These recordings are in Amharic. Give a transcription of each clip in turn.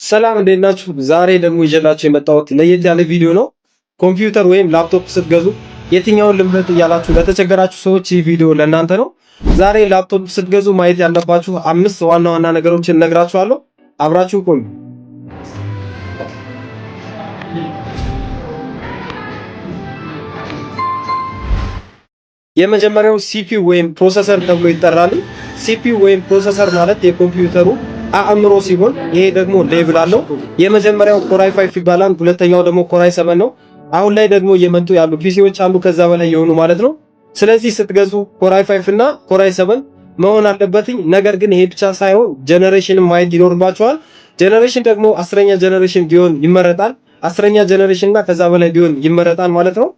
ሰላም እንዴት ናችሁ? ዛሬ ደግሞ ይዤላችሁ የመጣሁት ለየት ያለ ቪዲዮ ነው። ኮምፒውተር ወይም ላፕቶፕ ስትገዙ የትኛውን ልምረጥ እያላችሁ ለተቸገራችሁ ሰዎች ይህ ቪዲዮ ለእናንተ ነው። ዛሬ ላፕቶፕ ስትገዙ ማየት ያለባችሁ 5 ዋና ዋና ነገሮችን እነግራችኋለሁ። አብራችሁ ቆዩ። የመጀመሪያው ሲፒዩ ወይም ፕሮሰሰር ተብሎ ይጠራል። ሲፒዩ ወይም ፕሮሰሰር ማለት የኮምፒውተሩ አእምሮ ሲሆን ይሄ ደግሞ ሌቭል አለው። የመጀመሪያው ኮራይ 5 ይባላል። ሁለተኛው ደግሞ ኮራይ 7 ነው። አሁን ላይ ደግሞ እየመጡ ያሉ ፒሲዎች አሉ ከዛ በላይ የሆኑ ማለት ነው። ስለዚህ ስትገዙ ኮራይ 5 እና ኮራይ 7 መሆን አለበትኝ። ነገር ግን ይሄ ብቻ ሳይሆን ጀነሬሽንም ማየት ይኖርባቸዋል። ጀነሬሽን ደግሞ 10ኛ ጀነሬሽን ቢሆን ይመረጣል። 10ኛ ጀነሬሽን እና ከዛ በላይ ቢሆን ይመረጣል ማለት ነው።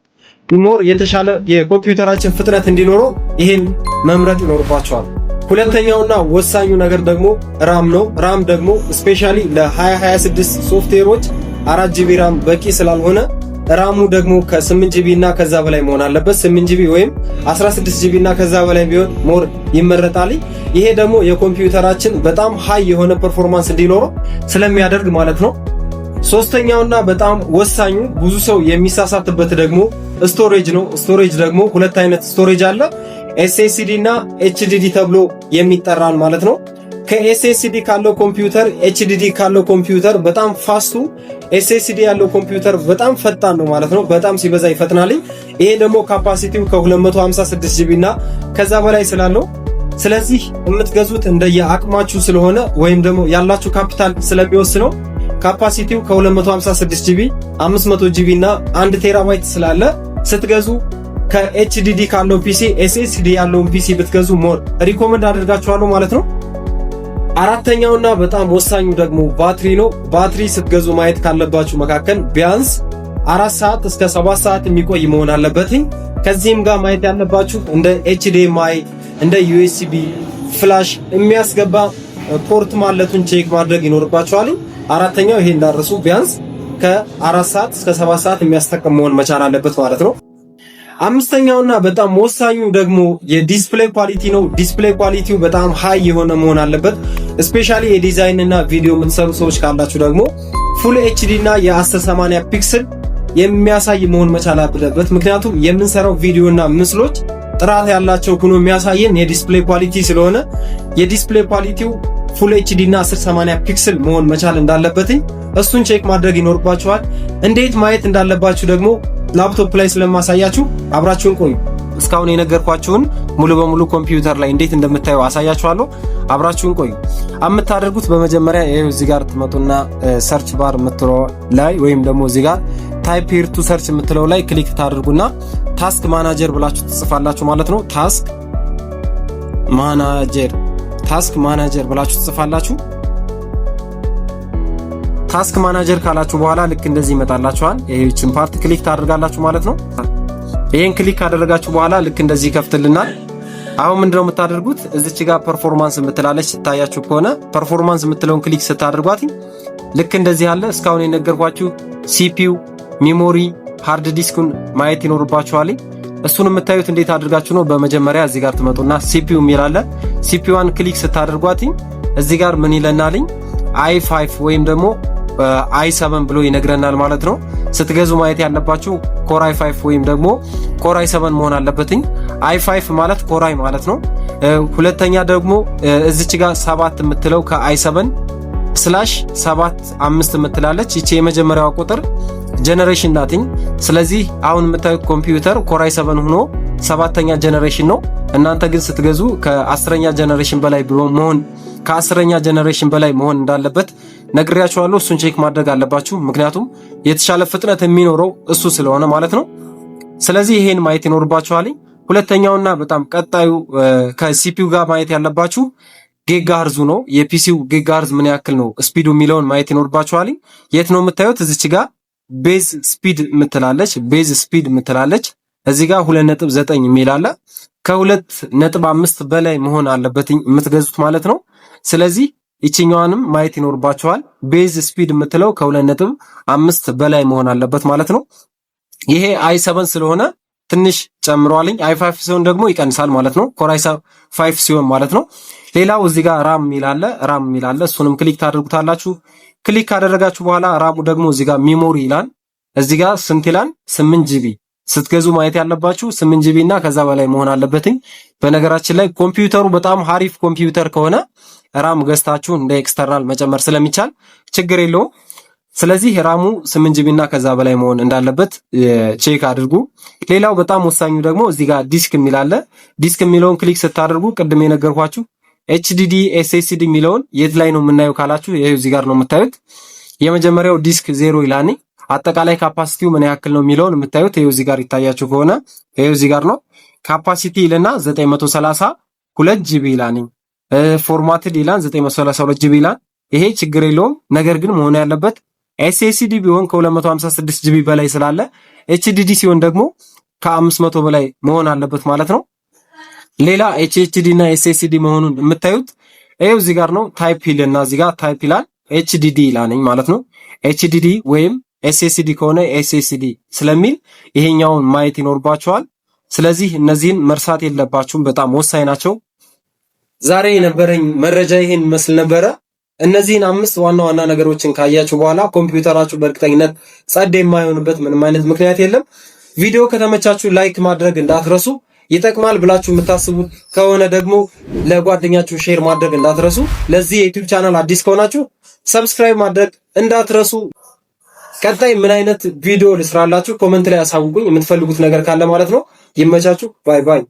ሞር የተሻለ የኮምፒውተራችን ፍጥነት እንዲኖረው ይሄን መምረጥ ይኖርባቸዋል። ሁለተኛውና ወሳኙ ነገር ደግሞ ራም ነው። ራም ደግሞ ስፔሻሊ ለ2026 ሶፍትዌሮች 4GB ራም በቂ ስላልሆነ ራሙ ደግሞ ከ8GB እና ከዛ በላይ መሆን አለበት። 8GB ወይም 16GB እና ከዛ በላይ ቢሆን ሞር ይመረጣል። ይሄ ደግሞ የኮምፒውተራችን በጣም ሃይ የሆነ ፐርፎርማንስ እንዲኖረው ስለሚያደርግ ማለት ነው። ሶስተኛውና በጣም ወሳኙ ብዙ ሰው የሚሳሳትበት ደግሞ ስቶሬጅ ነው። ስቶሬጅ ደግሞ ሁለት አይነት ስቶሬጅ አለ። ኤስኤስዲ እና ኤችዲዲ ተብሎ የሚጠራል ማለት ነው። ከኤስኤስዲ ካለው ኮምፒውተር ኤችዲዲ ካለው ኮምፒውተር በጣም ፋስቱ ኤስኤስዲ ያለው ኮምፒውተር በጣም ፈጣን ነው ማለት ነው። በጣም ሲበዛ ይፈጥናል። ይሄ ደግሞ ካፓሲቲው ከ256GB እና ከዛ በላይ ስላለው ስለዚህ የምትገዙት እንደየ አቅማችሁ ስለሆነ ወይም ደግሞ ያላችሁ ካፒታል ስለሚወስነው ካፓሲቲው ከ256GB 500GB እና 1 ቴራባይት ስላለ ስትገዙ ከኤችዲዲ ካለው ፒሲ ኤስኤስዲ ያለውን ፒሲ ብትገዙ ሞር ሪኮመንድ አድርጋችኋለሁ ማለት ነው። አራተኛውና በጣም ወሳኙ ደግሞ ባትሪ ነው። ባትሪ ስትገዙ ማየት ካለባችሁ መካከል ቢያንስ 4 ሰዓት እስከ 7 ሰዓት የሚቆይ መሆን አለበት። ከዚህም ጋር ማየት ያለባችሁ እንደ ኤችዲኤምአይ እንደ ዩኤስቢ ፍላሽ የሚያስገባ ፖርት ማለቱን ቼክ ማድረግ ይኖርባችኋል። አራተኛው ይሄ እንዳረሱ ቢያንስ ከ4 ሰዓት እስከ 7 ሰዓት የሚያስጠቅም መሆን መቻል አለበት ማለት ነው። አምስተኛውና በጣም ወሳኙ ደግሞ የዲስፕሌይ ኳሊቲ ነው። ዲስፕሌይ ኳሊቲው በጣም ሃይ የሆነ መሆን አለበት። ስፔሻሊ የዲዛይን እና ቪዲዮ የምትሰሩ ሰዎች ካላችሁ ደግሞ ፉል ኤችዲ እና የ1080 ፒክስል የሚያሳይ መሆን መቻል አለበት። ምክንያቱም የምንሰራው ቪዲዮ እና ምስሎች ጥራት ያላቸው ሆኖ የሚያሳየን የዲስፕሌይ ኳሊቲ ስለሆነ የዲስፕሌይ ኳሊቲው ፉል ኤችዲ እና 1080 ፒክስል መሆን መቻል እንዳለበት እሱን ቼክ ማድረግ ይኖርባችኋል። እንዴት ማየት እንዳለባችሁ ደግሞ ላፕቶፕ ላይ ስለማሳያችሁ አብራችሁን ቆዩ። እስካሁን የነገርኳችሁን ሙሉ በሙሉ ኮምፒውተር ላይ እንዴት እንደምታዩ አሳያችኋለሁ። አብራችሁን ቆዩ። የምታደርጉት በመጀመሪያ ይሄው እዚህ ጋር ትመጡና ሰርች ባር የምትለው ላይ ወይም ደግሞ እዚህ ጋር ታይፕ ሂር ቱ ሰርች የምትለው ላይ ክሊክ ታደርጉና ታስክ ማናጀር ብላችሁ ትጽፋላችሁ ማለት ነው። ታስክ ማናጀር ብላችሁ ትጽፋላችሁ። ታስክ ማናጀር ካላችሁ በኋላ ልክ እንደዚህ ይመጣላችኋል። ይሄችን ፓርት ክሊክ ታደርጋላችሁ ማለት ነው። ይሄን ክሊክ ካደረጋችሁ በኋላ ልክ እንደዚህ ይከፍትልናል። አሁን ምንድነው የምታደርጉት? እዚች ጋር ፐርፎርማንስ የምትላለች ታያችሁ ከሆነ ፐርፎርማንስ የምትለውን ክሊክ ስታደርጓት ልክ እንደዚህ አለ። እስካሁን የነገርኳችሁ ሲፒዩ፣ ሜሞሪ፣ ሃርድ ዲስኩን ማየት ይኖርባችኋል። እሱን የምታዩት እንዴት አድርጋችሁ ነው? በመጀመሪያ እዚህ ጋር ትመጡና ሲፒዩ የሚላለ ሲፒዩን ክሊክ ስታደርጓት እዚህ ጋር ምን ይለናል? i5 ወይም ደግሞ i7 ብሎ ይነግረናል ማለት ነው። ስትገዙ ማየት ያለባችሁ ኮራይ 5 ወይም ደግሞ ኮራይ 7 መሆን አለበትኝ። i5 ማለት ኮራይ ማለት ነው። ሁለተኛ ደግሞ እዚች ጋር 7 የምትለው ከi7/75 የምትላለች ይቺ የመጀመሪያዋ ቁጥር ጀነሬሽን ናትኝ። ስለዚህ አሁን የምታዩት ኮምፒውተር ኮራይ 7 ሆኖ 7ኛ ጀነሬሽን ነው። እናንተ ግን ስትገዙ ከ10ኛ ጀነሬሽን በላይ መሆን ከ10ኛ ጀነሬሽን በላይ መሆን እንዳለበት ነግሬያችኋለሁ። እሱን ቼክ ማድረግ አለባችሁ። ምክንያቱም የተሻለ ፍጥነት የሚኖረው እሱ ስለሆነ ማለት ነው። ስለዚህ ይሄን ማየት ይኖርባችኋል። ሁለተኛውና በጣም ቀጣዩ ከሲፒዩ ጋር ማየት ያለባችሁ ጊጋሄርዙ ነው። የፒሲው ጊጋሄርዝ ምን ያክል ነው ስፒዱ የሚለውን ማየት ይኖርባችኋል። የት ነው የምታዩት? እዚች ጋር ቤዝ ስፒድ የምትላለች እዚህ ጋር 2.9 የሚል አለ። ከ2.5 በላይ መሆን አለበት የምትገዙት ማለት ነው። ስለዚህ ይችኛዋንም ማየት ይኖርባችኋል። ቤዝ ስፒድ የምትለው ከ2.5 በላይ መሆን አለበት ማለት ነው። ይሄ i7 ስለሆነ ትንሽ ጨምሯልኝ። i5 ሲሆን ደግሞ ይቀንሳል ማለት ነው። ኮር i5 ሲሆን ማለት ነው። ሌላው እዚህ ጋር ራም ሚላለ እሱንም ክሊክ ታደርጉታላችሁ። ክሊክ ካደረጋችሁ በኋላ ራሙ ደግሞ እዚህ ጋር ሚሞሪ ይላል። እዚህ ጋር ስንት ይላል? 8 ጂቢ ስትገዙ ማየት ያለባችሁ 8 ጂቢ እና ከዛ በላይ መሆን አለበትኝ። በነገራችን ላይ ኮምፒውተሩ በጣም ሀሪፍ ኮምፒውተር ከሆነ ራም ገዝታችሁ እንደ ኤክስተርናል መጨመር ስለሚቻል ችግር የለውም። ስለዚህ ራሙ 8 ጂቢ እና ከዛ በላይ መሆን እንዳለበት ቼክ አድርጉ። ሌላው በጣም ወሳኙ ደግሞ እዚህ ጋር ዲስክ የሚላለ ዲስክ የሚለውን ክሊክ ስታደርጉ ቅድም የነገርኳችሁ HDD SSD የሚለውን የት ላይ ነው የምናየው ካላችሁ ይሄው እዚህ ጋር ነው የምታዩት። የመጀመሪያው ዲስክ 0 ይላል። አጠቃላይ ካፓሲቲው ምን ያክል ነው የሚለውን የምታዩት ይሄው እዚህ ጋር ይታያችሁ ከሆነ ይሄው እዚህ ጋር ነው። ካፓሲቲ ይልና 932 ጂቢ ይላል። ፎርማትድ ይላል 932 ጂቢ ይላል። ይሄ ችግር የለውም። ነገር ግን መሆን ያለበት SSD ቢሆን ከ256 ጂቢ በላይ ስላለ HDD ሲሆን ደግሞ ከ500 በላይ መሆን አለበት ማለት ነው። ሌላ HDD እና SSD መሆኑን የምታዩት ይሄው እዚህ ጋር ነው። ታይፕ ይልና እዚህ ጋር ታይፕ ይላል HDD ይላልኝ ማለት ነው። HDD ወይም SSD ከሆነ SSD ስለሚል ይሄኛውን ማየት ይኖርባችኋል። ስለዚህ እነዚህን መርሳት የለባችሁም፣ በጣም ወሳኝ ናቸው። ዛሬ የነበረኝ መረጃ ይሄን መስል ነበረ። እነዚህን 5 ዋና ዋና ነገሮችን ካያችሁ በኋላ ኮምፒውተራችሁ በእርግጠኝነት ጸዴ የማይሆንበት ምንም አይነት ምክንያት የለም። ቪዲዮ ከተመቻችሁ ላይክ ማድረግ እንዳትረሱ። ይጠቅማል ብላችሁ የምታስቡት ከሆነ ደግሞ ለጓደኛችሁ ሼር ማድረግ እንዳትረሱ። ለዚህ የዩቲዩብ ቻናል አዲስ ከሆናችሁ ሰብስክራይብ ማድረግ እንዳትረሱ። ቀጣይ ምን አይነት ቪዲዮ ልስራላችሁ ኮሜንት ላይ አሳውቁኝ፣ የምትፈልጉት ነገር ካለ ማለት ነው። ይመቻችሁ። ባይ ባይ።